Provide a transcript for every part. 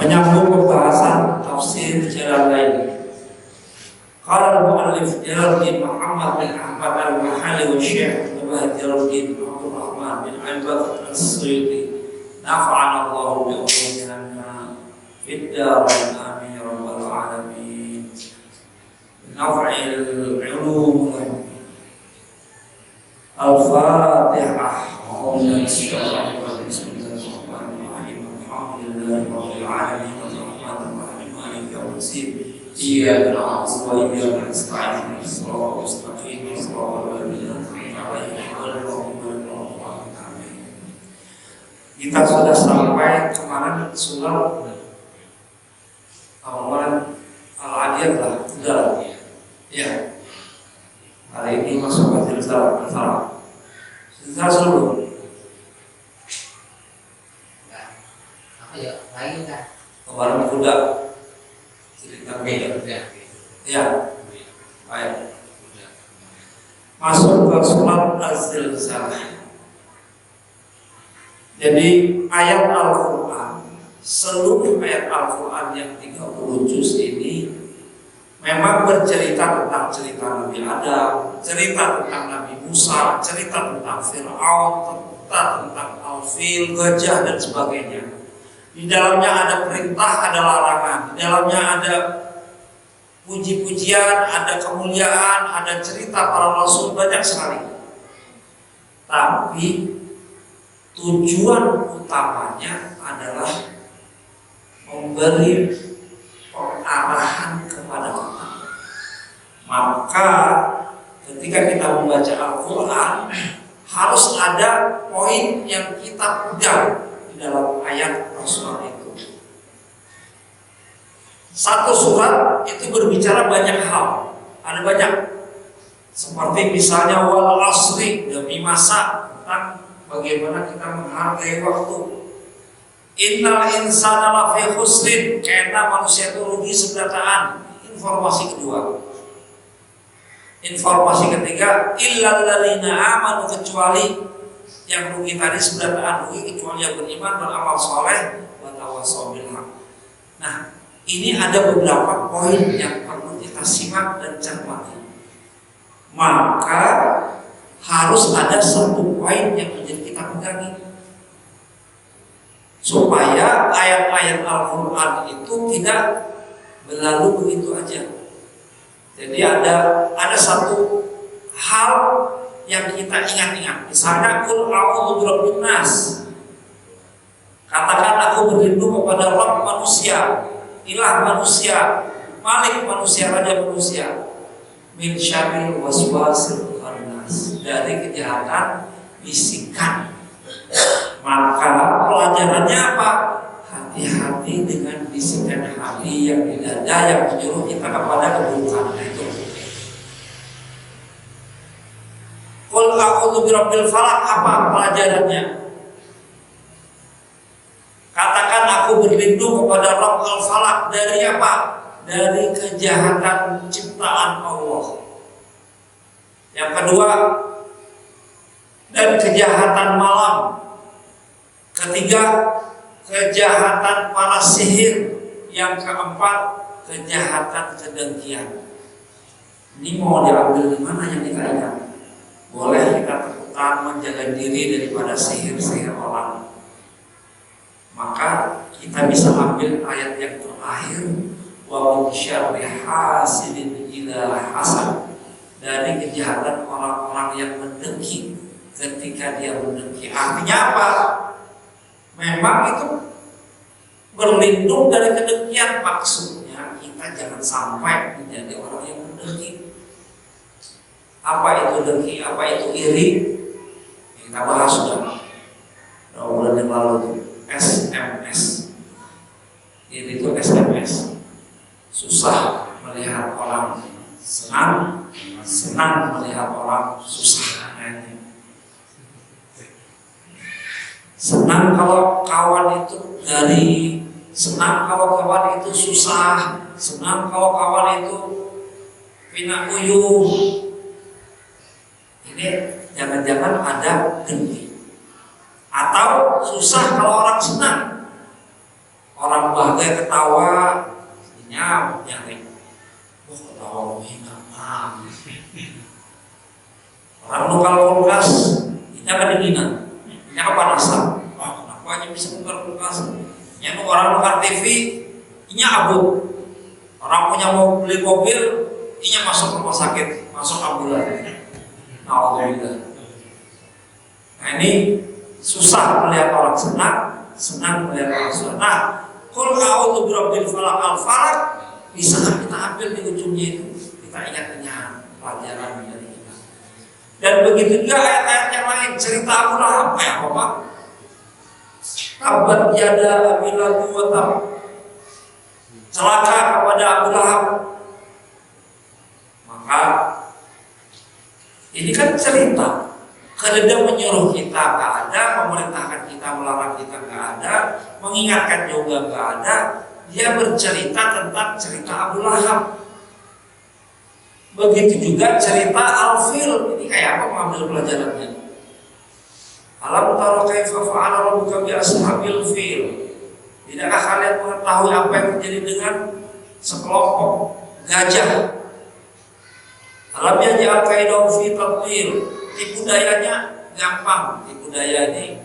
Menyambung pembahasan tafsir jalan lain. Qala al-mu'allif Jalaluddin Muhammad bin Ahmad al-Mahali wa Syekh Jalaluddin Abdul Rahman bin Al-Badr As-Suyuti nafa'ana Allahu bi ulumina fid darain amin ya rabbal alamin. Nafa'il ulum al-Fatihah. Bismillahirrahmanirrahim. Alhamdulillahi rabbil alamin. Ar-Rahmanir-Rahim. Maliki yaumiddin. Iyyaka na'budu wa iyyaka nasta'in. Shiratal mustaqim. Shiratal ladzina an'amta 'alaihim ghairil maghdubi 'alaihim. Kita sudah sampai kemarin surah Al-Adiyat lah, sudah. Ya. Hari ini masuk ke Al-Salam. Sudah dulu. Apa ya? Lain kan? Kemarin kuda. Cerita beda. Ya. Baik. Masuk ke surat Az-Zilzalah. Jadi ayat Al-Quran, seluruh ayat Al-Quran yang 30 juz ini memang bercerita tentang cerita Nabi Adam, cerita tentang Nabi Musa, cerita tentang Fir'aun, cerita tentang Al-Fil, gajah dan sebagainya. Di dalamnya ada perintah, ada larangan. Di dalamnya ada puji-pujian, ada kemuliaan, ada cerita para rasul, banyak sekali. Tapi tujuan utamanya adalah memberi pengarahan kepada kita. Maka ketika kita membaca Al-Quran, harus ada poin yang kita pegang di dalam ayat surat itu. Satu surat itu berbicara banyak hal, ada banyak, seperti misalnya wal asri, demi masa, tentang bagaimana kita menghargai waktu. Innal insana lafi khusrin, karena manusia itu rugi seberataan. Informasi kedua. Informasi ketiga, illal ladzina amanu, kecuali yang rugi tadi seberataan rugi, kecuali yang beriman, beramal soleh, wa tawassaw bil haq. Nah, ini ada beberapa poin yang perlu kita simak dan cermati. Maka harus ada satu poin yang menjadi kita pegangi, supaya ayat-ayat Al-Quran itu tidak berlalu begitu aja. Jadi ada satu hal yang kita ingat-ingat. Misalnya qul a'udzu birabbin nas. Katakan aku berlindung kepada Rabb manusia, ilah manusia, malik manusia, raja manusia, min syarril waswasil khannas, dari kejahatan bisikan. Maka pelajarannya apa? Hati-hati dengan bisikan hati yang di dada yang menyuruh kita kepada keburukan itu. Qul a'udzu birabbil falaq, apa pelajarannya? Katakan aku berlindung kepada Rabb al-Falaq, dari apa? Dari kejahatan ciptaan Allah. Yang kedua, dan kejahatan malam. Ketiga, kejahatan para sihir. Yang keempat, kejahatan kedengkian. Ini mau diambil di mana yang kita ingat? Boleh kita terputar menjaga diri daripada sihir-sihir orang. Maka kita bisa ambil ayat yang terakhir, wa min syarri hasidin idza hasad, dari kejahatan orang-orang yang mendengki ketika dia mendengki. Artinya apa? Memang itu berlindung dari kedengkian, maksudnya kita jangan sampai menjadi orang yang mendengki. Apa itu dengki? Apa itu iri? Kita bahas sudah bulan yang lalu. SMS. Iri itu SMS. Susah melihat orang senang, senang melihat orang susah. Senang kalau kawan itu senang kalau kawan itu susah, senang kalau kawan itu pinak uyuh. Ini jangan-jangan ada dengki. Atau susah kalau orang senang. Orang bahagia ketawa, nyari. Oh, ketawa menghina. Orang lokal kulkas, ini kedinginan, ini kepanasan. Oh, kenapa hanya bisa buka kulkas? Yang orang tukar TV, ini abut. Orang punya mau beli mobil, ini masuk rumah sakit, masuk ambulan. Alhamdulillah. Nah ini susah melihat orang senang melihat orang senang. Nah, qul a'udzu birabbil falaq al-falaq bisa kita ambil di ujungnya itu, kita ingat pelajaran dari kita. Dan begitu juga ayat-ayat yang lain, cerita Abu Lahab ya Bapak. Tabat yada Abi Lahab wa tab. Celaka kepada Abu Lahab. Maka ini kan cerita. Kemudian menyuruh kita nggak ada, memerintahkan kita, melarang kita nggak ada, mengingatkan juga nggak ada. Dia bercerita tentang cerita Abu Lahab. Begitu juga cerita Al-Fil. Ini kayak apa mengambil pelajarannya? Alam tara kaifa fa'ala rabbuka bi ashabil fil. Tidakkah kalian mengetahui apa yang terjadi dengan sekelompok gajah? Alam yaj'al kaidahum fi tadlil. Tipu dayanya gampang. Tipu daya ini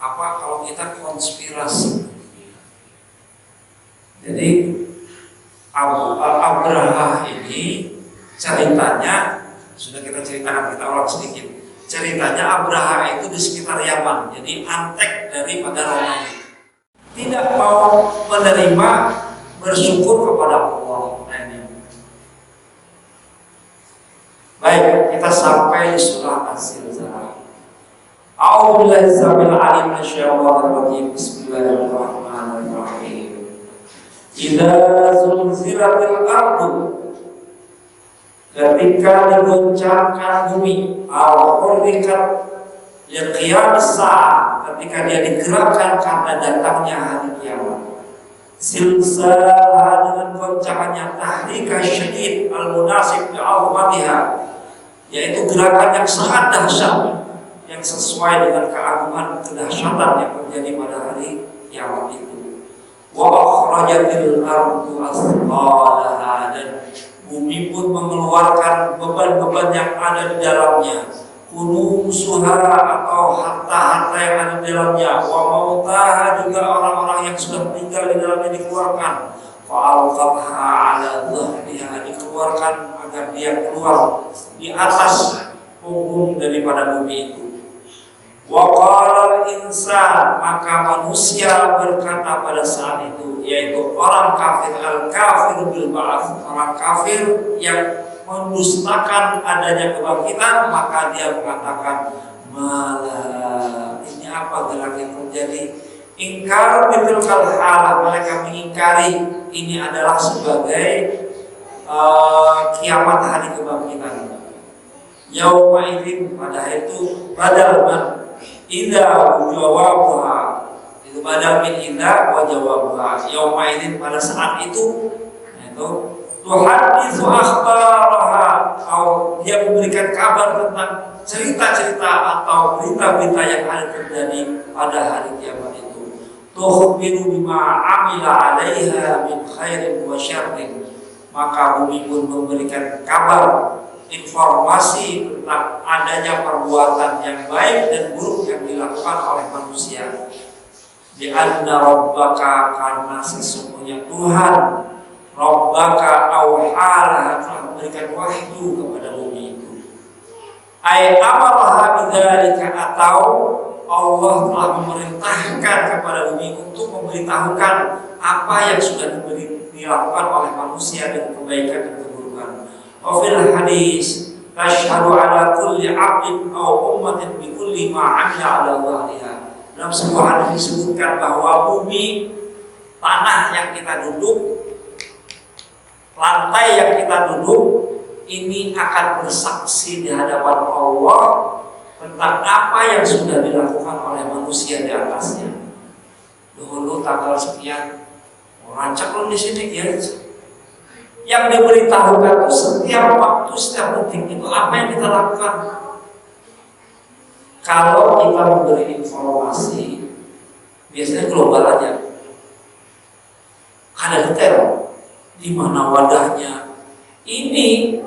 apa kalau kita konspirasi? Jadi Abraha ini ceritanya sudah kita ceritakan, kita ulang sedikit. Ceritanya Abraha itu di sekitar Yaman, jadi antek daripada Romawi. Tidak mau menerima bersyukur kepada Allah. Baik, kita sampai di surah Az-Zilzalah. A'udzubillahi samil alim minasyaitonir rajim. Bismillahirrahmanirrahim. Idza zulzilatil ardu, ketika digoncangkan bumi, al-hurrikat liqiyamis sa'a, ketika dia digerakkan karena datangnya hari kiamat. Zilzalah dengan goncangannya tahrika syadid al-munasib bi'azmatiha, yaitu gerakan yang sangat dahsyat yang sesuai dengan keagungan kedahsyatan yang terjadi pada hari kiamat itu. Wa akhrajatil ardu asqalaha, dan bumi pun mengeluarkan beban-beban yang ada di dalamnya. Kunusuha atau harta-harta yang ada di dalamnya. Wa mautaha, juga orang-orang yang sudah meninggal di dalamnya dikeluarkan. Fa'alqatha 'ala dhahriha, dikeluarkan agar dia keluar di atas punggung daripada bumi itu. Wa qala al-insan, maka manusia berkata pada saat itu, yaitu orang kafir, al-kafir bil ba'ats, orang kafir yang mendustakan adanya kebangkitan, maka dia mengatakan, malah ini apa gerak yang terjadi? Ingkar bitilkal hal, mereka mengingkari ini adalah sebagai kiamat hari kebangkitan. Yauma idzin, pada itu badal man idza jawabuha, itu badal min idza wa jawabuha. Yauma idzin, pada saat itu tuhaditsu akhbaraha, atau dia memberikan kabar tentang cerita-cerita atau berita-berita yang akan terjadi pada hari kiamat itu. Tukhbiru bima amila 'alaiha min khairin wa syarrin, maka bumi pun memberikan kabar, informasi tentang adanya perbuatan yang baik dan buruk yang dilakukan oleh manusia. Di anna rabbaka, karena sesungguhnya Tuhan, rabbaka awhala, telah memberikan wahyu kepada bumi itu. Ay amaraha bidzalika, atau Allah telah memerintahkan kepada bumi untuk memberitahukan apa yang sudah dilakukan oleh manusia dengan kebaikan dan keburukan. Wa fil hadis tashhadu ala kulli 'abdin aw ummatin bi kulli ma 'amila 'ala dhahriha. Dalam sebuah hadis disebutkan bahwa bumi, tanah yang kita duduk, lantai yang kita duduk, ini akan bersaksi di hadapan Allah tentang apa yang sudah dilakukan oleh manusia di atasnya. Dulu tanggal sekian, rancak lo di sini ya. Yang diberitahukan itu setiap waktu, setiap detik itu apa yang kita lakukan. Kalau kita memberi informasi, biasanya global aja. di mana wadahnya. Ini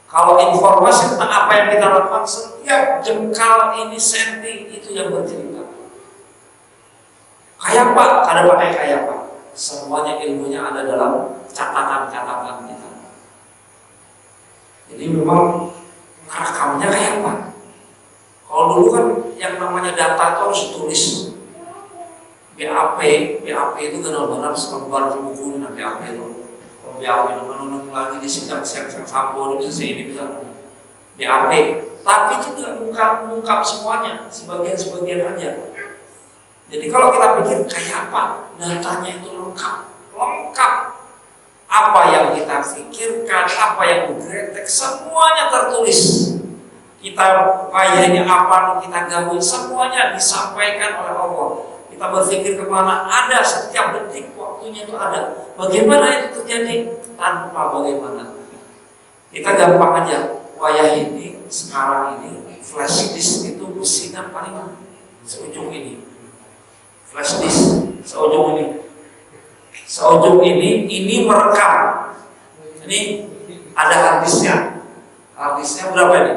kalau informasi tentang apa yang kita lakukan, setiap jengkal ini senti itu yang bercerita. Kayak apa? Ada pakai kayak apa? Semuanya ilmunya ada dalam catatan-catatan kita. Jadi memang rekamnya kayak apa? Kalau dulu kan yang namanya data itu harus ditulis. BAP itu benar-benar selembar buku nanti BAP itu. Kalau BAP itu menunjuk lagi di sidang sampo bisa ini bisa BAP. Tapi itu tidak mengungkap semuanya, sebagian aja. Jadi kalau kita pikir kayak apa, datanya itu lengkap. Apa yang kita pikirkan, apa yang digretek, semuanya tertulis. Kita kayaknya apa kita gabung, semuanya disampaikan oleh Allah. Kita berpikir kemana, ada setiap detik waktunya itu ada. Bagaimana itu terjadi? Tanpa bagaimana. Kita gampang aja, wayah ini, sekarang ini, flash disk itu besinya paling seujung ini. Flash disk, seujung ini. Seujung ini merekam. Ini ada hard disknya. Hard disknya berapa ini?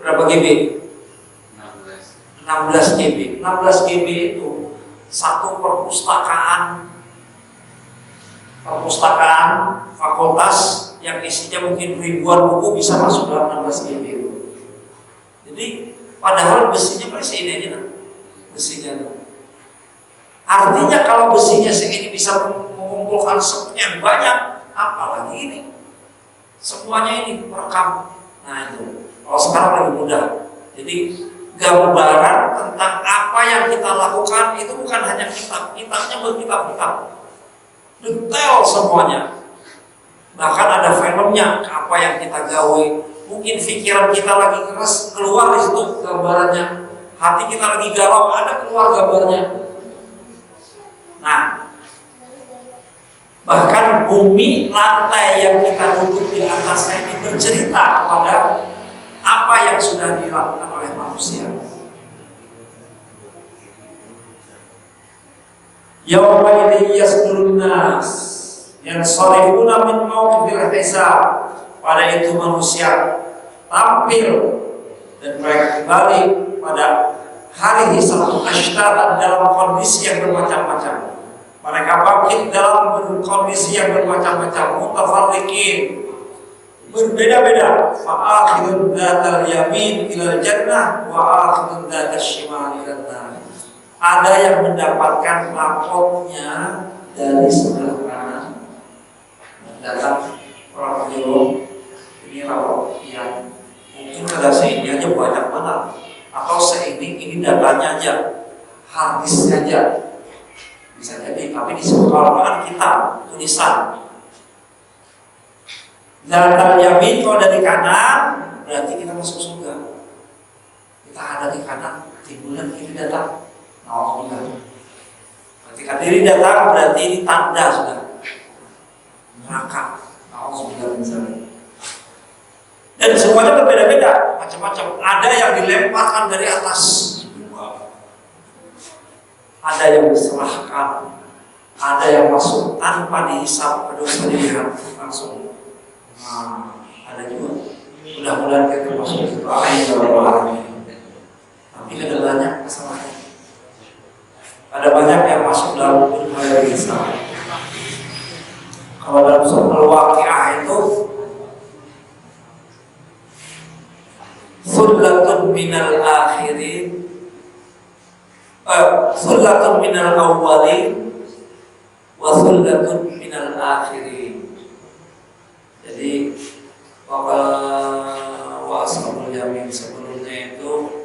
Berapa GB? 16 GB. 16 GB itu satu perpustakaan fakultas yang isinya mungkin ribuan buku bisa masuk dalam 16 GB itu. Jadi padahal besinya masih ini aja, besinya. Artinya kalau besinya segini bisa mengumpulkan sekian banyak, apalagi ini semuanya ini merekam. Nah itu. Kalau sekarang lebih mudah. Jadi gambaran tentang apa yang kita lakukan itu bukan hanya kitabnya berkitab-kitab, detail semuanya. Bahkan ada filmnya apa yang kita gawe. Mungkin pikiran kita lagi keras, keluar di situ gambarannya. Hati kita lagi galau, ada keluar gambarnya. Nah, bahkan bumi lantai yang kita duduk di atasnya ini bercerita kepada apa yang sudah dilakukan oleh manusia. Yauma idzin yasdurun nas yansarifuna min mawqifil hisab. Pada itu manusia tampil dan mereka kembali pada hari hisab ashtatan dalam kondisi yang bermacam-macam. Mereka bangkit dalam kondisi yang bermacam-macam, mutafarriqin, berbeda-beda. Fa'akhidun dhatal yamin ilal jannah wa akhidun dhatal shimal ilal nar. Ada yang mendapatkan rapotnya dari sebelah kanan, datang orang penyuluh, ini rapot yang mungkin ada seini aja banyak banget, atau ini datanya aja, hadisnya aja bisa jadi, tapi di sebelah kita tulisan. Dhatal yamin kalau dari kanan berarti kita masuk surga. Kita ada di kanan, timbulan kiri datang. Alhamdulillah. Ketika diri datang berarti ini tanda sudah neraka. Alhamdulillah misalnya. Dan semuanya berbeda-beda, macam-macam. Ada yang dilemparkan dari atas, ada yang diserahkan, ada yang masuk tanpa dihisap, dosa dilihat langsung. Nah, ada juga. Mudah-mudahan kita masuk ke Amin. Tapi kedepannya kesalahan. Ada banyak yang masuk dalam dunia hisab. Kalau dalam surah Al-Waqiah itu sullatun minal akhirin, sullatun minal awwalin wa sullatun minal akhirin. Jadi wa ashabul yamin sebelumnya itu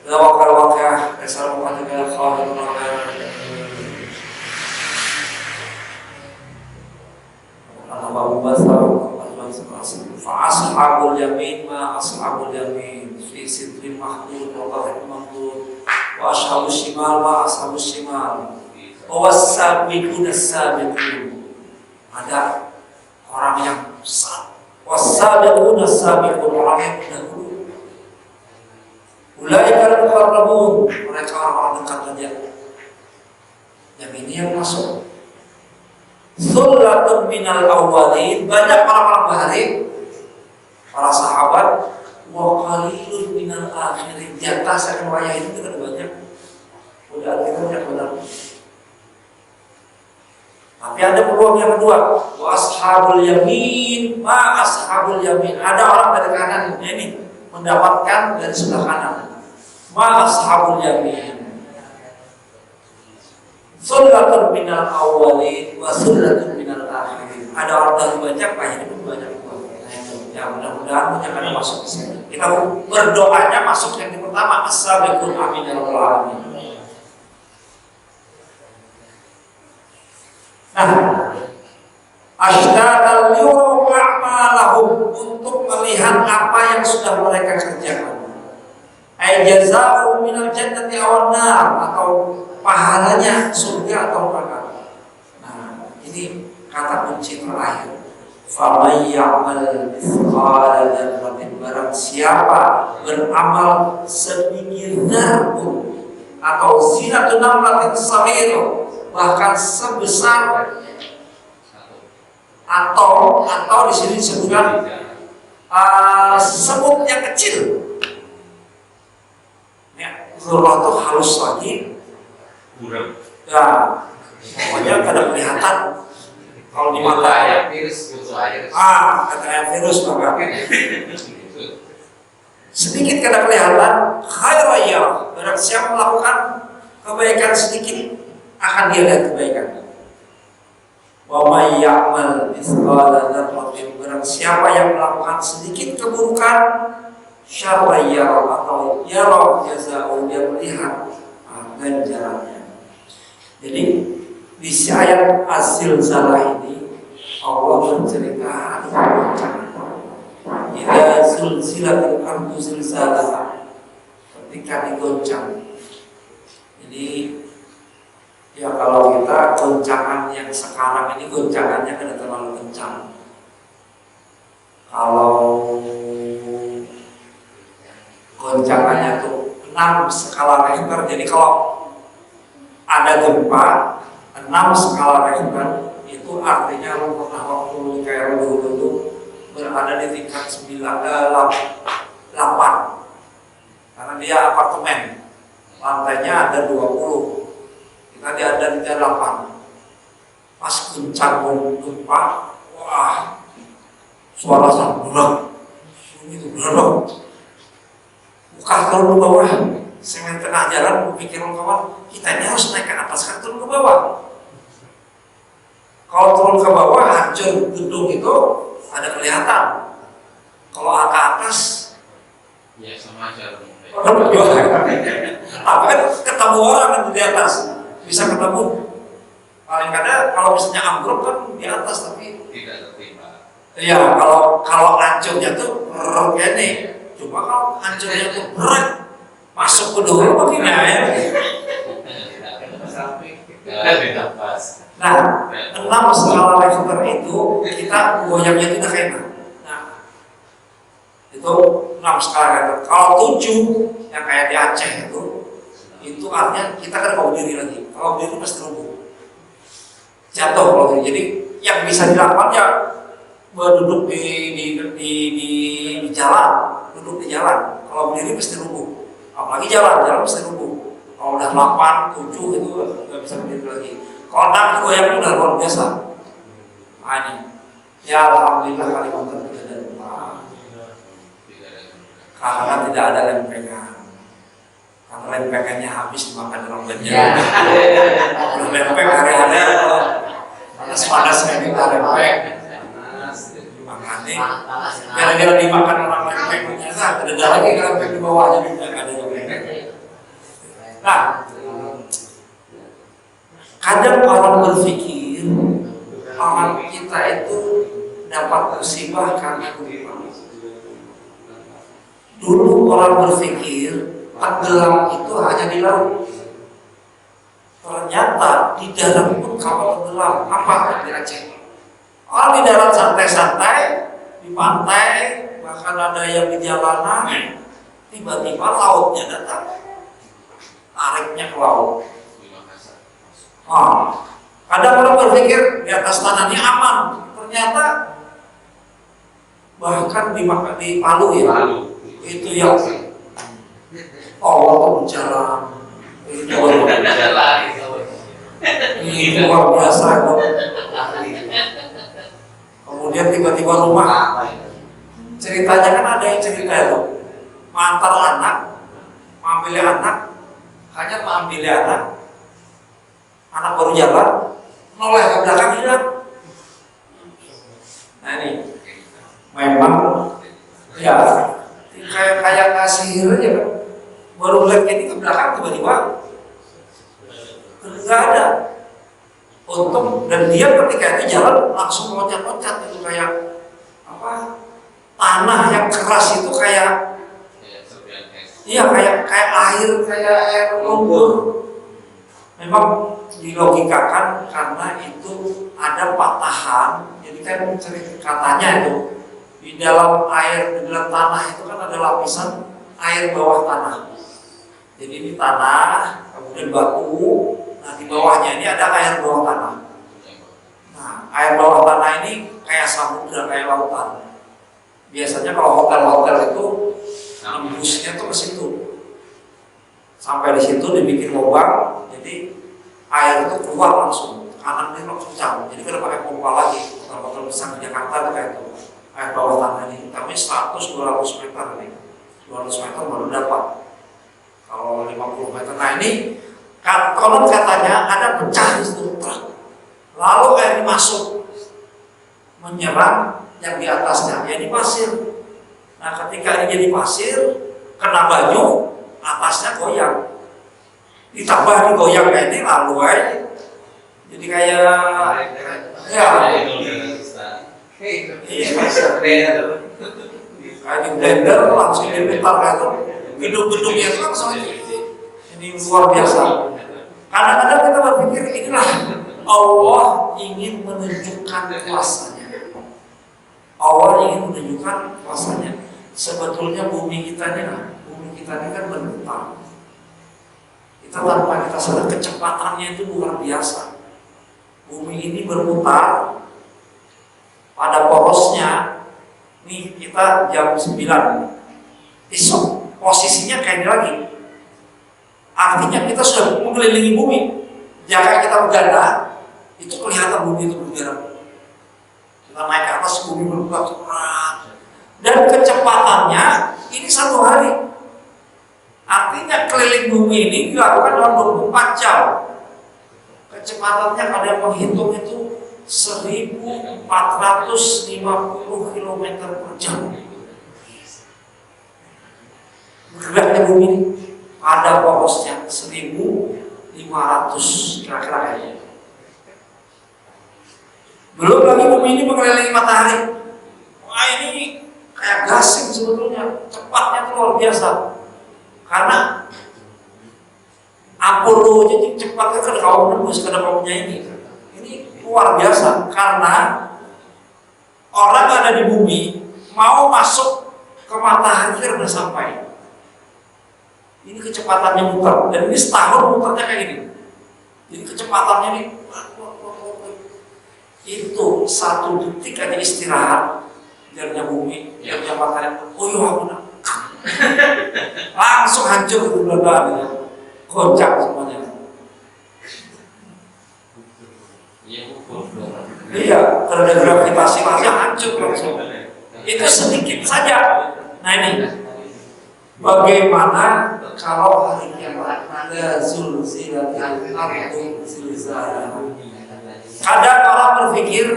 Waqiah dasar mengatakan khalidun Fa'ashabul yamin ma ashabul yamin fi sidrin mahdud wa bahrin mamdud wa ashabus shimal ma ashabus shimal wa was-sabiqun as-sabiqun. Ada orang yang besar, was-sabiqun as-sabiqun, orang yang dahulu. Ulaikal muqarrabun, mereka orang-orang dekat saja. Yang ini yang masuk. minal awwalin, banyak para bahari, para sahabat, wa qalilun minal akhirin. Jatah saya wayah itu kan banyak. Udah kita banyak benar. Tapi ada peluang yang kedua, wa ashabul yamin, ma ashabul yamin. Ada orang dari kanan ini mendapatkan dari sebelah kanan. Ma ashabul yamin. Sullatun minal awwalin wa sullatun minal akhirin. Ada orang dari banyak, banyak pun banyak. Ya mudah-mudahan banyak ada masuk ke sini. Kita berdoanya masuk yang pertama, as-sabiqun amin ya rabbal alamin. Nah, asydadal yuru a'malahum, untuk melihat apa yang sudah mereka kerjakan. Ay jazaa'u minal jannati awan nar, atau pahalanya surga atau neraka. Nah, ini kata kunci terakhir. Faman ya'mal mithqala dzarratin, barang siapa beramal sedikit dzarrah atau zinatun namlatin saghirah, bahkan sebesar atau di sini disebutkan semut yang kecil. Ya, dzarrah itu halus lagi. Ya, pokoknya kada kelihatan. Kalau di mata virus gitu aja. Kata virus maka sedikit kada kelihatan, khairaya, barang siapa melakukan kebaikan sedikit akan dia lihat kebaikan. Wa may ya'mal mithqala dzarratin, barang siapa yang melakukan sedikit keburukan, syarraya atau yara jazaa'u, dia melihat ganjarannya. Jadi di ayat Az-Zilzalah ini Allah bercerita idza zulzilatil ardu zilzalaha, ketika digoncang. Jadi ya kalau kita goncangan yang sekarang ini goncangannya kan terlalu kencang. Kalau goncangannya tuh 6 skala Richter, jadi kalau ada gempa 6 skala Richter, itu artinya lu pernah waktu kayak dulu berada di tingkat 8, karena dia apartemen, lantainya ada 20, kita ada di 8. Pas guncang gempa, wah, suara sambulan, itu benar. Bukan turun ke bawah, semen tengah jalan, pikir kawan, kita ini harus naik ke atas, kan turun ke bawah. Kalau turun ke bawah, hancur gedung itu ada kelihatan. Kalau ke atas, ya sama aja. Tapi kan ketemu orang di atas, bisa ketemu. Paling kadang kalau misalnya ambruk kan di atas, tapi tidak tertimpa. iya, kalau hancurnya tuh ini. Cuma kalau hancurnya tuh berat, masuk ke dulu begini ya. Nah, 6 skala Richter itu kita goyangnya itu udah enak. Nah, itu 6 skala Richter. Kalau 7 yang kayak di Aceh itu artinya kita kan mau berdiri lagi. Kalau berdiri pasti rubuh, jatuh kalau berdiri. Jadi yang bisa dilakukan ya duduk di jalan, duduk di jalan. Kalau berdiri pasti rubuh. Apalagi jalan pasti rubuh. Kalau udah 8, 7 itu nggak bisa berdiri lagi. Kalau 6 goyang udah luar biasa. Nah ini, ya alhamdulillah Kalimantan tidak ada gempa, karena tidak ada lempengan. Karena lempengannya habis dimakan orang banyak. Udah lempeng hari-hari, panas-panas ini kita lempeng. Makanya gara-gara dimakan orang lempeng, ternyata ada lagi lempeng di bawahnya juga ada lempeng. Nah, kadang orang berpikir orang kita itu dapat musibah karena gempa. Dulu orang berpikir tenggelam itu hanya di laut. Ternyata di darat pun kapal tenggelam. Apa di Aceh? Orang di darat santai-santai, di pantai, bahkan ada yang di jalanan, tiba-tiba lautnya datang, tariknya ke laut. Kadang orang berpikir di atas tanah ini aman, ternyata bahkan di Palu ya, itu yang Allah berjalan, itu luar biasa. Kemudian tiba-tiba rumah, ceritanya kan ada yang cerita itu, mantar anak, hanya mengambil anak baru jalan, noleh ke belakang hilang. Nah ini memang ya kayak sihir aja kan, baru lihat ini ke belakang tiba-tiba nggak ada. Untung dan dia ketika itu jalan langsung loncat-loncat itu kayak apa, tanah yang keras itu kayak iya kayak air lumpur. Memang dilogikakan karena itu ada patahan. Jadi kan katanya itu di dalam tanah itu kan ada lapisan air bawah tanah. Jadi ini tanah, kemudian batu. Nah di bawahnya ini ada air bawah tanah. Nah air bawah tanah ini kayak samudra, kayak lautan. Biasanya kalau hotel-hotel itu nembusnya tuh ke situ. Sampai di situ dibikin lubang, jadi air itu keluar langsung, kanan ini langsung jauh. Jadi kita pakai pompa lagi. Hotel-hotel besar di Jakarta itu kayak itu air bawah tanah ini. Tapi 100-200 meter nih, 200 meter baru dapat. Kalau 50 meter, nah ini konon katanya ada pecah di situ, lalu air masuk menyerang yang di atasnya, jadi pasir. Nah ketika ini jadi pasir, kena baju, atasnya goyang, ditambah digoyang kayak ini lalu aja, jadi kayak ya kayak blender langsung diputar kayak itu, gedung-gedungnya itu langsung ini luar biasa. Kadang-kadang kita berpikir inilah Allah ingin menunjukkan kuasanya. Allah ingin menunjukkan kuasanya. Sebetulnya bumi kita ini kan berputar. Kita tanpa kita sadar kecepatannya itu luar biasa. Bumi ini berputar pada porosnya. Nih kita jam 9 esok posisinya kayak ini lagi. Artinya kita sudah mengelilingi bumi. Jika kita berganda, itu kelihatan bumi itu bergerak. Kita naik ke atas, bumi bergerak cepat. Dan kecepatannya ini 1 hari. Artinya keliling bumi ini dilakukan dalam 24 jam. Kecepatannya ada yang menghitung itu 1450 km per jam. Bergeraknya bumi ini ada porosnya 1500 kira-kira kayaknya. Belum lagi bumi ini mengelilingi matahari. Wah ini kayak gasing sebetulnya, cepatnya itu luar biasa. Karena Apollo jadi cepatnya kan kalau menembus ke depannya ini luar biasa. Karena orang ada di bumi mau masuk ke matahari sudah sampai. Ini kecepatannya muter, dan ini setahun muternya kayak gini. Jadi kecepatannya ini itu 1 detik aja istirahat jarnya bumi, jarnya matahari, langsung hancur itu belakang, goncang semuanya. Iya, karena ada gravitasi langsung hancur langsung. Itu sedikit saja. Nah ini. Bagaimana kalau hari kiamat ada zulzilatil ardu zilzalaha? Kadang orang berpikir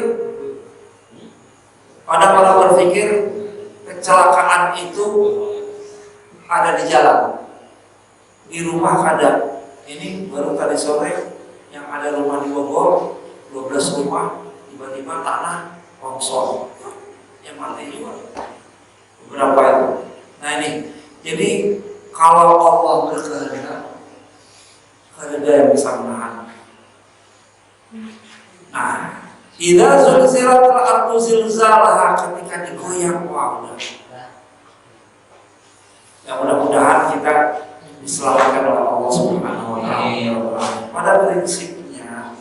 kecelakaan itu ada di jalan, di rumah kadang. Ini baru tadi sore yang ada rumah di Bogor, 12 rumah tiba-tiba tanah longsor, yang mati juga beberapa itu. Nah ini. Jadi kalau Allah berkehendak, ada yang bisa menahan. Nah, idza zulzilatil ardu zilzalaha, ketika digoyang, wah udah. Ya mudah-mudahan kita diselamatkan oleh Allah Subhanahu wa taala. Pada prinsipnya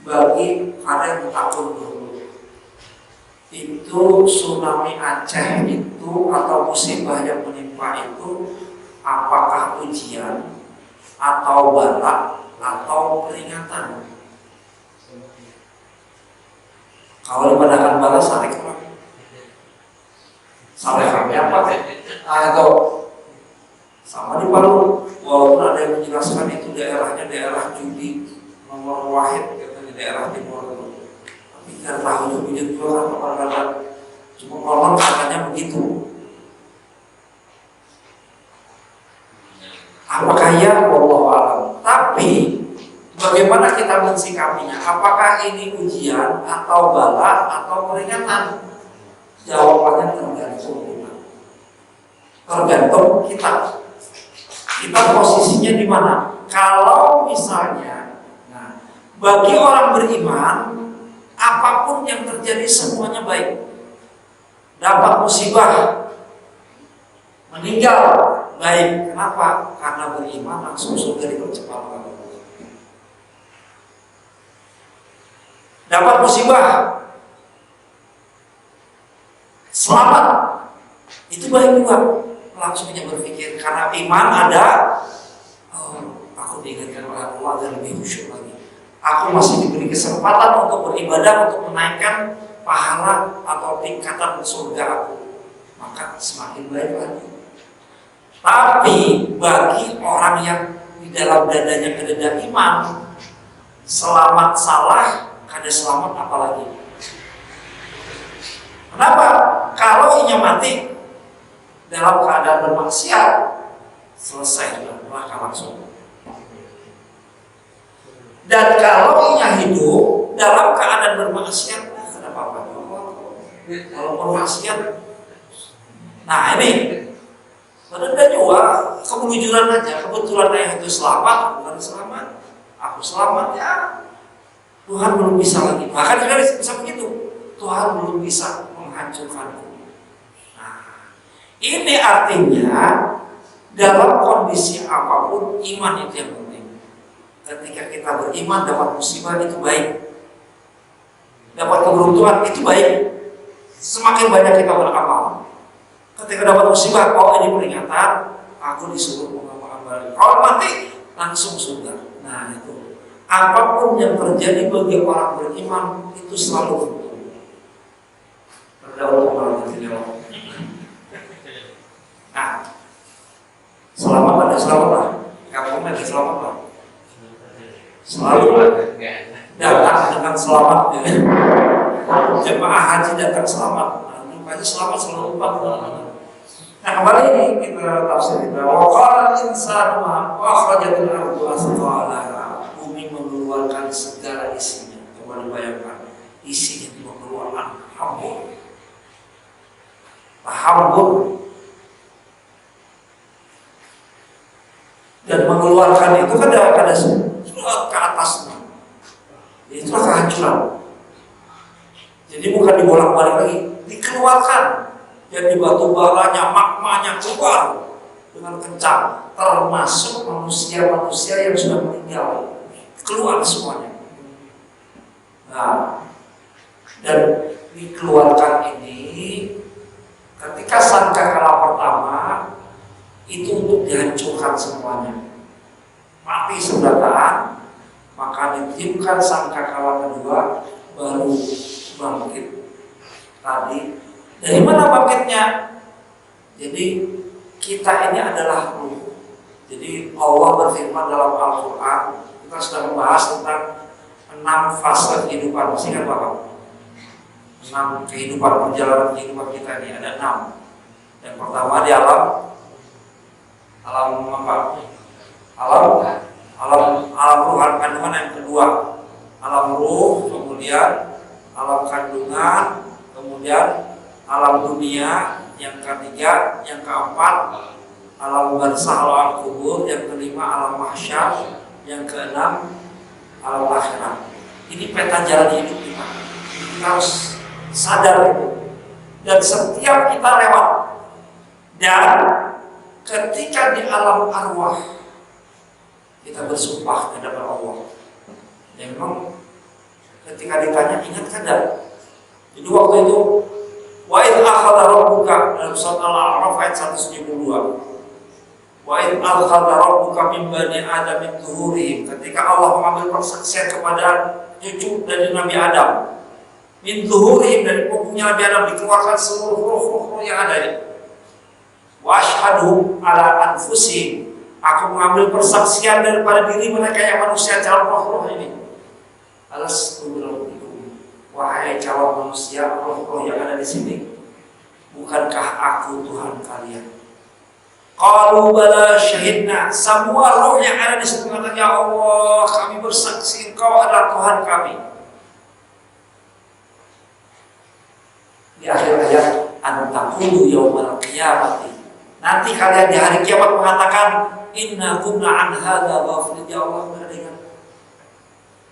bagi ada yang takut dulu itu tsunami Aceh itu atau musibah yang menimpa itu apakah ujian atau bala atau peringatan? Kalau dipandangkan bala saleh apa? Atau sama di Palu, walaupun ada yang menjelaskan itu daerahnya daerah judi nomor wahid, katanya daerah timur itu. Tapi nggak tahu itu bijak juga apa cuma konon katanya begitu. Apakah ya? Wallahu a'lam. Tapi bagaimana kita mensikapinya? Apakah ini ujian atau bala atau peringatan? Jawabannya tergantung kita. Kita posisinya di mana? Kalau misalnya, bagi orang beriman, apapun yang terjadi semuanya baik. Dapat musibah, meninggal, baik. Kenapa? Karena beriman langsung surga dipercepat. Dapat musibah, selamat, itu baik juga. Langsung aja berpikir karena iman ada, aku diingatkan oleh Allah agar lebih khusyuk lagi. Aku masih diberi kesempatan untuk beribadah, untuk menaikkan pahala atau tingkatan surga aku, maka semakin baik lagi. Tapi bagi orang yang di dalam dadanya kedada iman, selamat salah, kada selamat apalagi. Kenapa? Kalau inya mati dalam keadaan bermaksiat, selesai sudah, maka langsung. Dan kalau inya hidup dalam keadaan bermaksiat, ada apa-apa. Kalau bermaksiat, nah ini ada juga kebujuran aja. Kebetulan ayah itu selamat, bukan selamat. Aku selamat ya. Tuhan belum bisa lagi. Bahkan juga bisa begitu. Tuhan belum bisa menghancurkanku. Nah, ini artinya dalam kondisi apapun iman itu yang penting. Ketika kita beriman dapat musibah itu baik. Dapat keberuntungan itu baik. Semakin banyak kita beramal. Ketika dapat musibah, oh ini peringatan, aku disuruh mengamal. Kalau mati langsung surga. Nah itu. Apapun yang terjadi bagi orang beriman itu selalu betul. Berdaulat orang tidak. Nah, selamat ada selamat lah. Kamu ada selamat lah. Selalu datang dengan selamat. Jemaah haji datang selamat. Nah, selamat selalu empat. Nah kembali ini kita tafsir kita. Wa qala al-insanu ma akhrajatil ardu asqalaha. Bumi mengeluarkan segala isinya. Coba dibayangkan isinya mengeluarkan hambur. Hambur. Dan mengeluarkan itu kan ada sudah ke atasnya. Itulah kehancuran. Jadi bukan dibolak-balik lagi, dikeluarkan. Jadi batu baranya, magmanya keluar dengan kencang, termasuk manusia-manusia yang sudah meninggal, keluar semuanya. Nah, dan dikeluarkan ini ketika sangkakala pertama itu untuk dihancurkan semuanya, mati sebelataan, maka ditiupkan sangkakala kedua baru bangkit. Tadi dari mana bangkitnya? Jadi kita ini adalah ruh. Jadi Allah berfirman dalam Al-Quran, kita sudah membahas tentang 6 fase kehidupan. Masih ingat Bapak? 6 kehidupan, perjalanan kehidupan kita ini ada 6. Yang pertama di alam apa? Alam ruh kandungan. Yang kedua alam ruh, kemudian alam kandungan, kemudian alam dunia, yang ketiga, yang keempat alam barzakh, alam kubur, yang kelima alam mahsyar, yang keenam alam akhirat. Ini peta jalan hidup kita. Kita harus sadar itu. Dan setiap kita lewat. Dan ketika di alam arwah kita bersumpah kepada Allah. Memang ketika ditanya ingat kadang. Jadi waktu itu wa id akhadha rabbuka dalam surat Al-A'raf ayat 172. Wa id akhadha rabbuka min bani Adam min zuhurihim, ketika Allah mengambil persaksian kepada cucu dari Nabi Adam. Min zuhurihim, dari punggungnya Nabi Adam dikeluarkan seluruh roh-roh yang ada ini. Wa asyhadu ala anfusihim, aku mengambil persaksian daripada diri mereka yang manusia calon roh-roh ini. Alastu birabbikum, wahai calon manusia, roh-roh yang ada di sini, bukankah aku Tuhan kalian? Qalu bala syahidna, semua roh yang ada di situ mengatakan, ya Allah, kami bersaksi Engkau adalah Tuhan kami. Di akhir ayat, antaqulu yaumal qiyamati, nanti kalian di hari kiamat mengatakan, inna kunna an hadza ghafilin, ya Allah, enggak ada ingat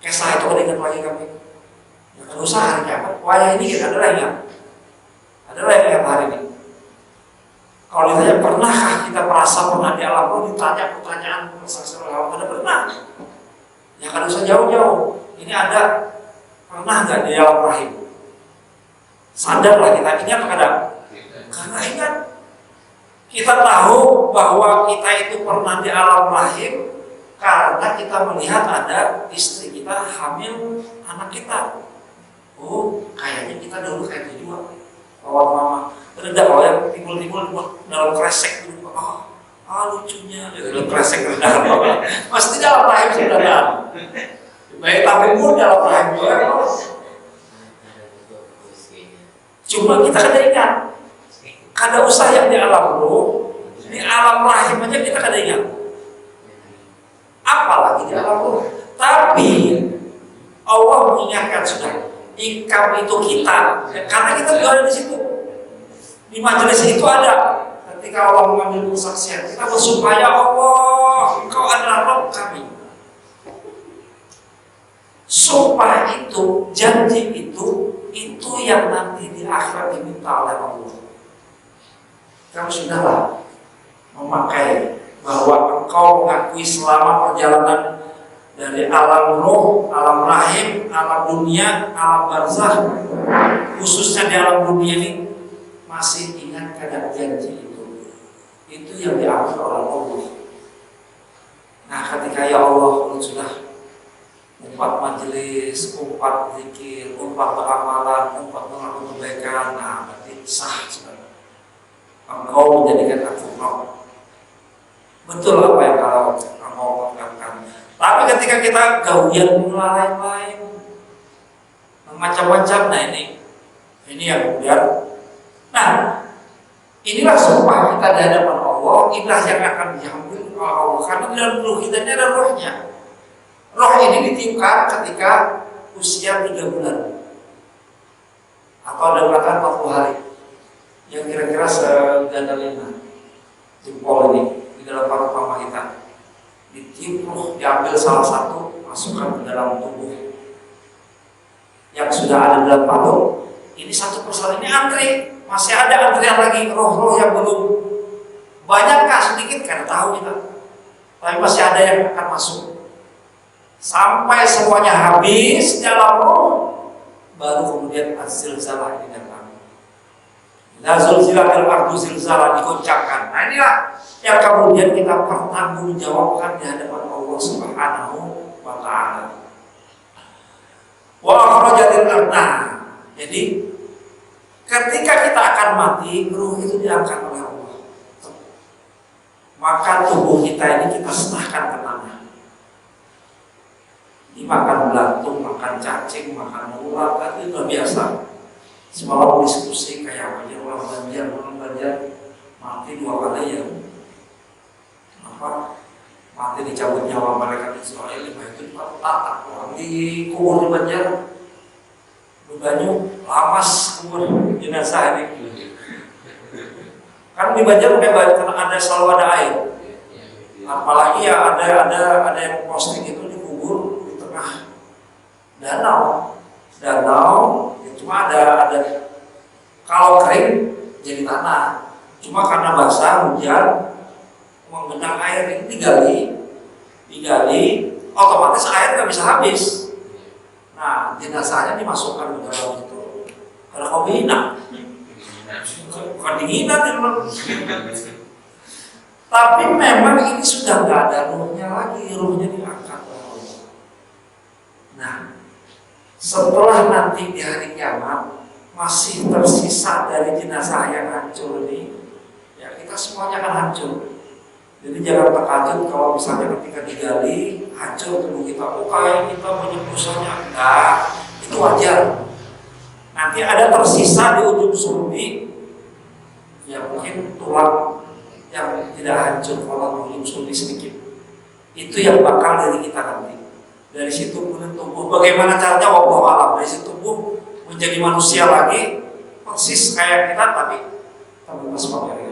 kisah itu, ada ingat lagi kami. Ya kan usah hari kiamat, wayah ini kita adalah ingat, adalah ingat hari ini. Kalau ditanya pernahkah kita merasa pernah di alam roh, ditanya pertanyaan persaksian alam, ada pernah? Ya kan usah jauh-jauh. Ini ada pernah nggak di alam rahim? Sadarlah kita ingat kadang. Karena ingat, kita tahu bahwa kita itu pernah di alam rahim karena kita melihat ada istri kita hamil anak kita. Oh, kayaknya kita dulu kayak gitu juga. Bawa mama. Ternyata kalau yang timbul-timbul dalam kresek itu, lucunya dalam kresek rendah, pasti dalam rahim sudah ada. Baik tapi pun dalam rahim juga. Cuma kita kada ingat, kada usah yang di alam roh, di alam rahim aja kita kada ingat. Apalagi di alam roh. Tapi Allah mengingatkan sudah, ikam itu kita, karena kita juga ada di situ. Di majelis itu ada, ketika Allah mengambil persaksian, kita bersumpah, ya Allah, Engkau adalah Rabb kami. Sumpah itu, janji itu yang nanti di akhirat diminta oleh Allah. Kamu sudahlah memakai bahwa engkau mengakui selama perjalanan dari alam roh, alam rahim, alam dunia, alam barzakh, khususnya di alam dunia ini, masih ingat kadang janji itu yang diambil oleh Allah. Nah, ketika ya Allah sudah umpat majelis, umpat zikir, umpat beramalan, umpat melakukan kebaikan, nah berarti sah sudah. Engkau menjadikan aku Rabb. Betul apa yang engkau katakan. Tapi ketika kita gawian lain-lain, macam-macam, nah ini yang kemudian. Nah, inilah sumpah kita di hadapan Allah, inilah yang akan diambil oleh Allah. Karena di dalam ruh kita ini ada rohnya. Roh ini ditiupkan ketika usia 3 bulan, atau ada kata 40 hari, yang kira-kira seganda 5 jempol ini di dalam paru mama kita. Ditiup roh, diambil salah satu, masukkan ke dalam tubuh yang sudah ada dalam paru. Ini satu persatu, ini antri. Masih ada antrian lagi roh-roh yang belum banyakkah sedikit kan tahu kita, tapi masih ada yang akan masuk sampai semuanya habis dalam roh, baru kemudian az-zilzalah ini datang. Zilzilatil ardu zilzalah, dikoncangkan. Nah inilah yang kemudian kita pertanggungjawabkan di hadapan Allah Subhanahu wa Ta'ala. Wa akhrajatil arda. Jadi ketika kita akan mati, ruh itu diangkat oleh Allah. Maka tubuh kita ini kita serahkan ke tanah. Dimakan belatung, makan cacing, makan ulat, itu sudah biasa. Semalam diskusi kayak orang banjar mati 2 kali ya. Kenapa? Mati dicabut nyawa malaikat Israel, itu tatak orang di kubur di Banjar. Banyu lamas kubur jenazah ini. Kan di Banjar karena ada selalu ada air. Apalagi ya ada yang posting itu dikubur di tengah danau. Cuma ada kalau kering jadi tanah. Cuma karena basah hujan mengenang air ini digali, otomatis air nggak bisa habis. Nah, jenazahnya dimasukkan ke dalam itu ada kombina, bukan dinginan. Tapi memang ini sudah nggak ada ruhnya lagi, ruhnya diangkat. Nah, setelah nanti di hari kiamat masih tersisa dari jenazah yang hancur ini, ya kita semuanya akan hancur. Jadi jangan terkejut kalau misalnya ketika digali hancur tubuh kita, kayak kita banyak dosanya. Enggak, itu wajar. Nanti ada tersisa di ujung sulbi, ya mungkin tulang yang tidak hancur kalau ujung sulbi sedikit. Itu yang bakal dari kita nanti. Dari situ kemudian tumbuh. Bagaimana caranya? Wallahu a'lam. Dari situ tumbuh menjadi manusia lagi, persis kayak kita, tapi mas pakai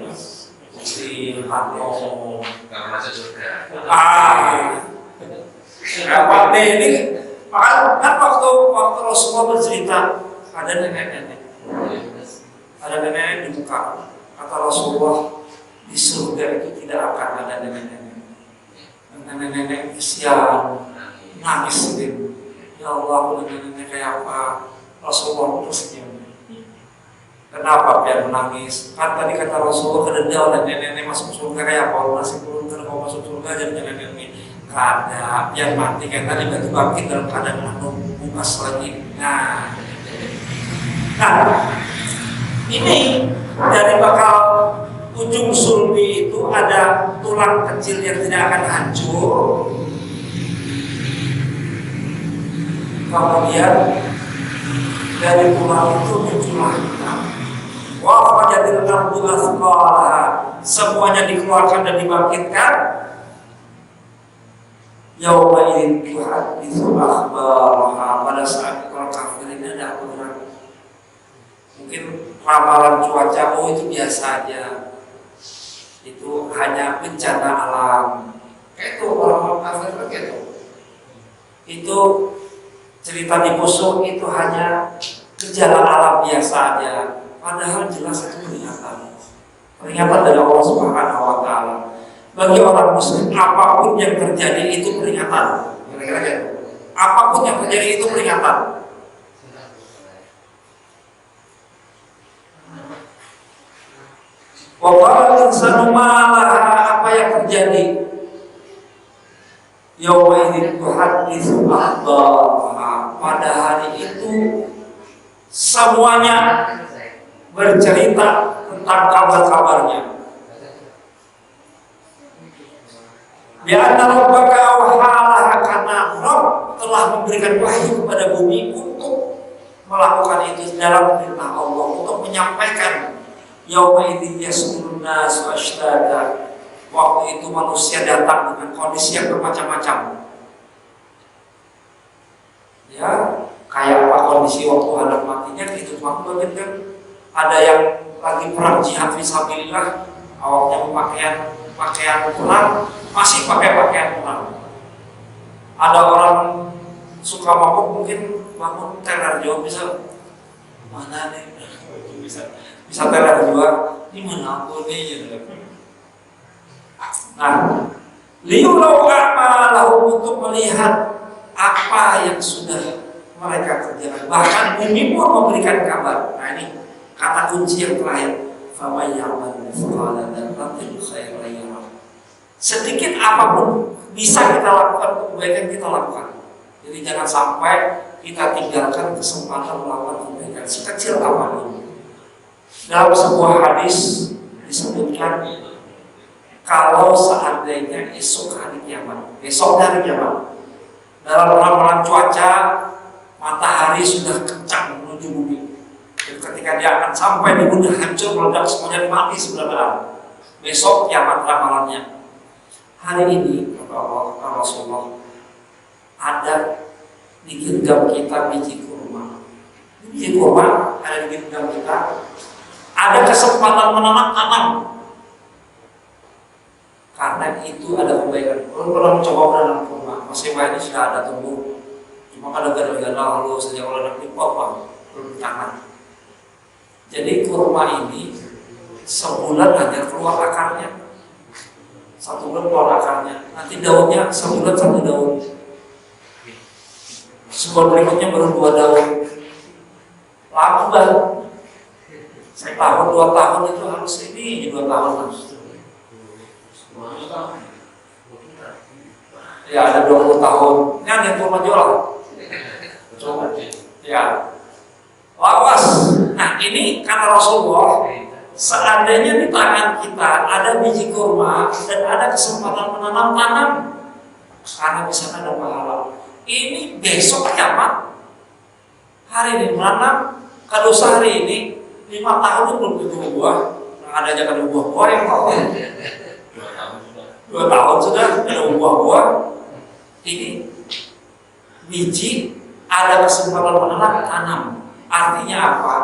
si Hanto. Nggak masuk surga. Apa ini? Makanya kan waktu Rasulullah bercerita ada nenek-nenek, di muka. Kata Rasulullah, di surga itu tidak akan ada nenek-nenek. Nenek-nenek kesian, nangis sendiri. Ya Allah, nenek-nenek kayak apa? Rasulullah tersenyum. Kenapa biar menangis? Kan tadi kata Rasulullah kedendal dan nenek-nenek masuk surga kayak apa? Masih belum kalau masuk surga jadi nenek-nenek ada yang mati kayak tadi batu bangkit dalam keadaan mengupas lagi. Nah, ini dari bakal ujung sulbi itu ada tulang kecil yang tidak akan hancur. Kemudian dari tulang itu muncullah wah jadi dalam tugas sekolah, semuanya dikeluarkan dan dibangkitkan. Yauma idzin tuhaditsu akhbaraha, pada saat orang kafir ini ada aturan. Mungkin ramalan cuaca, itu biasa aja, itu hanya bencana alam. Kayak itu orang kafir begitu. Itu cerita di musuh itu hanya gejala alam biasa aja. Padahal jelas itu peringatan dari Allah Subhanahu wa Ta'ala. Bagi orang muslim, apapun yang terjadi itu peringatan. Kira-kira gitu. Apapun yang terjadi itu peringatan. Wa qala insanu ma laha, apa yang terjadi? Yauma idzin tuhaditsu akhbaraha, pada hari itu semuanya bercerita tentang kabar-kabarnya. Bi'anna rabbaka awhalaha, karena Rabb telah memberikan wahyu kepada bumi untuk melakukan itu dalam perintah Allah, untuk menyampaikan. Yauma idzin yasdurun nasu asydada, waktu itu manusia datang dengan kondisi yang bermacam-macam. Ya, kayak apa kondisi waktu anak matinya gitu, makanya kan ada yang lagi perang jihad fisabilillah, awalnya pakaian perang, masih pakai pakaian perang. Ada orang suka mabuk, mungkin bangun tenar jauh, bisa mana nih, bisa tenar juga, ini mana aku nih. Nah, liyulau a'malahum, untuk melihat apa yang sudah mereka kerjakan. Bahkan bumi pun memberikan kabar. Nah, ini kata kunci yang terakhir, faman ya'mal mithqala dzarratin khairan yarah. Sedikit apapun bisa kita lakukan kebaikan, kita lakukan. Jadi jangan sampai kita tinggalkan kesempatan melakukan kebaikan sekecil apapun. Dalam sebuah hadis disebutkan, kalau seandainya esok hari kiamat, dalam ramalan cuaca, matahari sudah kencang menuju bumi. Dan ketika dia akan sampai di bumi, hancur, meledak, semuanya mati sebelah barat. Besok kiamat ramalannya. Hari ini, kata Allah, Rasulullah, ada di genggam kita biji kurma. Biji kurma ada di genggam kita. Ada kesempatan menanam tanam. Karena itu ada kebaikan. Kalau pernah mencoba menanam kurma, masih banyak sudah ada tumbuh. Cuma kadang-kadang lalu sejak oleh nanti apa belum tanam. Jadi kurma ini sebulan hanya keluar akarnya, 1 bulan keluar akarnya. Nanti daunnya sebulan 1 daun. Sebulan berikutnya baru 2 daun. Lambat. Setahun 2 tahun itu harus ini 2 tahun harus. Ya ada 20 tahun. Ini ada yang kurma jualan. Coba. Ya. Lawas. Nah ini kata Rasulullah, seandainya di tangan kita ada biji kurma dan ada kesempatan menanam, tanam, karena di sana ada pahala. Ini besok kiamat, hari ini menanam, kalau sehari ini 5 tahun itu belum tentu buah. Nah, ada aja kan buah-buah yang mau. 2 tahun sudah ada buah-buah. Ini biji ada kesempatan menanam, tanam. Artinya apa?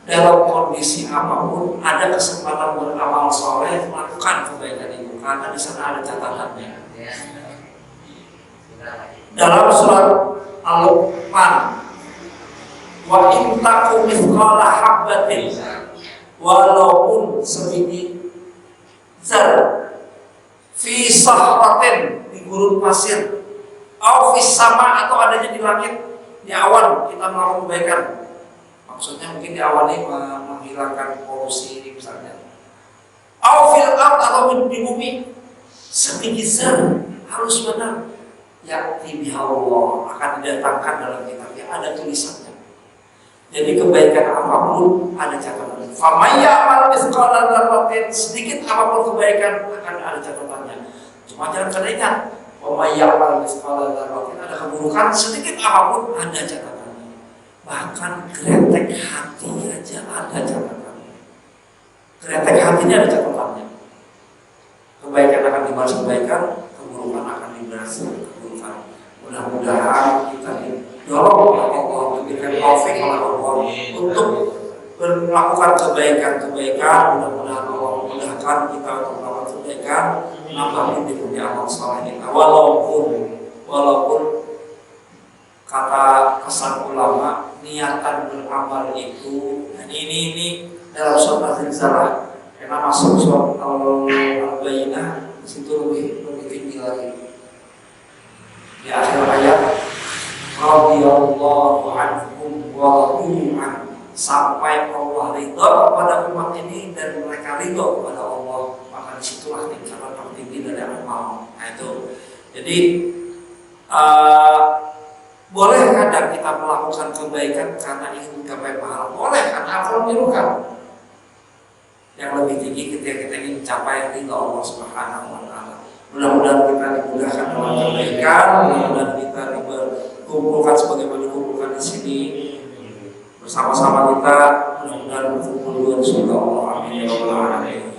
Dalam kondisi apapun ada kesempatan beramal soleh, melakukan kebaikan itu karena di sana ada catatannya. Dalam surat Al-Luqman, wa in taku mithqala habbatin, walaupun sebiji zar fi sahratin, di gurun pasir, au fis sama, atau adanya di langit, di awan kita melakukan kebaikan. Maksudnya mungkin di awan ini menghilangkan polusi misalnya. Au fil ard, atau di bumi, sebiji zar harus benar. Ya'ti biha Allah, akan didatangkan dalam kitabnya, ada tulisannya. Jadi kebaikan apapun ada catatan. Faman ya'mal mithqala dzarratin, sedikit apapun kebaikan akan ada catatannya. Cuma jangan kada ingat, faman ya'mal mithqala dzarratin, ada keburukan sedikit apapun ada catatannya. Bahkan kretek hati aja ada catatannya. Kretek hatinya ada catatannya. Kebaikan akan dibalas kebaikan, keburukan akan dibalas keburukan. Mudah-mudahan kita didorong oleh Allah, diberikan taufik oleh Allah untuk melakukan kebaikan-kebaikan. Mudah-mudahan Allah memudahkan kita untuk melakukan kebaikan, nambah pundi-pundi amal saleh kita. Walaupun kata kesan ulama, niatan beramal itu, dan ini dalam surat Az-Zalzalah, karena masuk surat Al-Bayyinah, di situ lebih tinggi lagi. Di akhir ayat, radhiyallahu anhum wa radu an, sampai Allah ridha kepada umat ini dan mereka ridha kepada Allah, maka disitulah tingkatan tertinggi dari amal. Nah itu. Jadi boleh kadang kita melakukan kebaikan karena ingin mencapai pahala, boleh karena akan menirukan. Yang lebih tinggi ketika kita ingin mencapai ridha Allah Subhanahu wa Ta'ala. Mudah-mudahan kita dimudahkan dalam kebaikan, mudah-mudahan kita dikumpulkan sebagaimana dikumpulkan di sini bersama-sama kita, mudah-mudahan berkumpul dengan surga Allah. Amin ya rabbal alamin.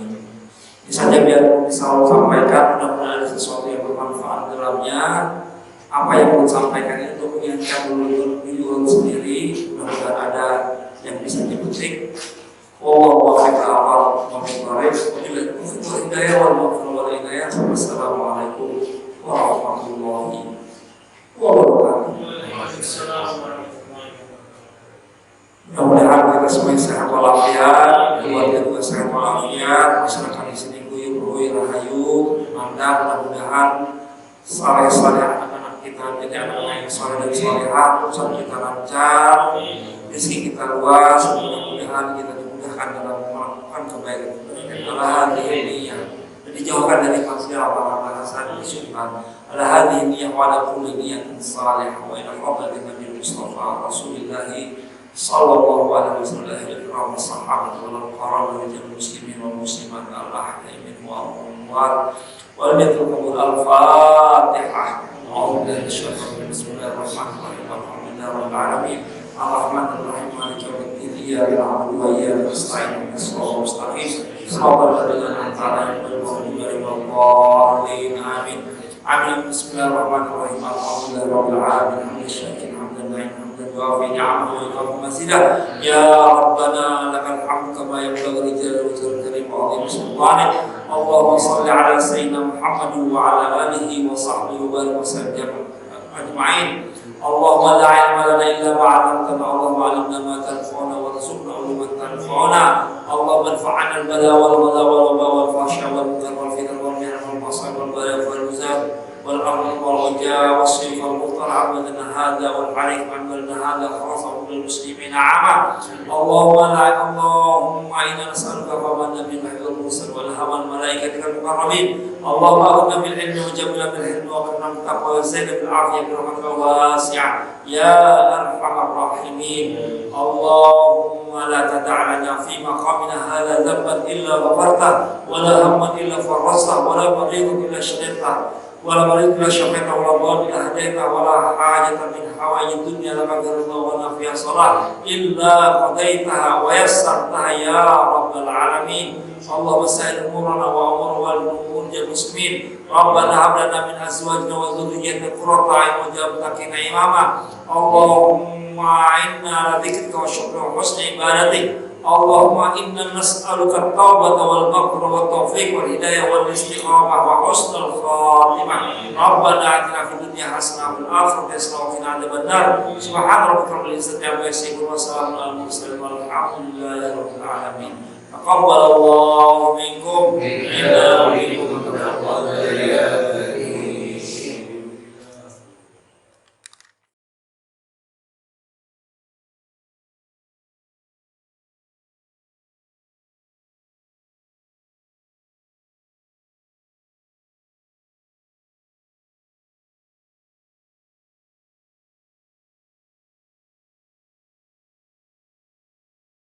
Ini saja biar bisa saya sampaikan, mudah-mudahan ada sesuatu yang bermanfaat dalamnya. Apa yang mau sampaikan itu mengingatkan diri orang sendiri, mudah-mudahan ada yang bisa dipetik. Wallahu a'lam Wassalamualaikum warahmatullahi wabarakatuh. Mudah-mudahan kita semua sehat walafiat, keluarga juga sehat walafiat, masyarakat di sini guyup rahayu, mudah-mudahan saleh-saleh anak-anak kita jadi anak-anak yang saleh dan salehah, urusan kita lancar, rezeki kita luas, mudah-mudahan kita dimudahkan dalam melakukan kebaikan. Dijauhkan dari maksiat apa hasan disyukran. Ala hadhihi niyyah wa ala kulli niyatin salihah wa ila qabri Nabi Mustafa Rasulullah sallallahu alaihi wasallam sahabat wal qara wal muslimin wal muslimat al-ahya min wa amwat wal yatqul al-fatihah. Bismillahirrahmanirrahim. Alhamdulillahirabbil alamin. Ar-rahmanir-rahim. Maliki yaumiddin. Iyyaka na'budu wa iyyaka nasta'in. Ihdinas mustaqim. Shiratal ladzina an'amta 'alaihim ghairil maghdubi 'alaihim. Amin. Amin. Bismillahirrahmanirrahim. Alhamdulillahirabbil alamin. Hamdan hamdan hamdan wa fi ni'amahu wa mazidah. Ya Rabbana lakal hamd kama yanbaghi li jalali wajhikal karim wa 'azimi sultanik. Allahumma shalli 'ala sayyidina Muhammad wa 'ala alihi wa sahbihi wa barik wa sallim ajma'in. Allahumma la ilma lana illa ma 'allamtana. Allahumma 'allimna ma tanfa'una warzuqna 'ilman tanfa'una. Allahumma anfa'na al-bala wal wala wal waba wal fahsya wal munkar wal fitnah wal mihna wal masa'ib wal bala wal muzab wal amr wal ujaa was sif wal muqtar على بلدنا هذا والعليك عن بلدنا هذا خاصة بالمسلمين عامة. اللهم إنا نسألك فمن بالوحي والرسل والهوى الملائكة المقربين. اللهم أغننا بالعلم وجملنا بالحلم وأكرمنا بالتقوى وزينا بالعافية برحمتك الواسعة يا أرحم الراحمين. اللهم لا تدع لنا في مقامنا هذا ذنبا إلا غفرته ولا هما إلا فرجته ولا مريضا إلا شفيته ولا مريض إلا شفيته ولا ضال إلا هديته ولا حاجة من حوائج الدنيا لك رضا ولا فيها صلاة إلا قضيتها ويسرتها يا رب العالمين. اللهم سهل أمورنا وأمور والأمور المسلمين. ربنا هب لنا من أزواجنا وذريتنا قرة أعين واجعلنا للمتقين إماما. اللهم أعنا على ذكرك وشكرك وحسن عبادتك. اللهم إنا نسألك التوبة والمغفرة والتوفيق والهداية والاستقامة وحسن الخاتمة. ربنا آتنا في الدنيا حسنة وفي الآخرة حسنة وقنا عذاب النار. سبحان ربك رب العزة عما يصفون وسلام على المرسلين والحمد لله رب العالمين. تقبل الله منكم إنه منكم تقبل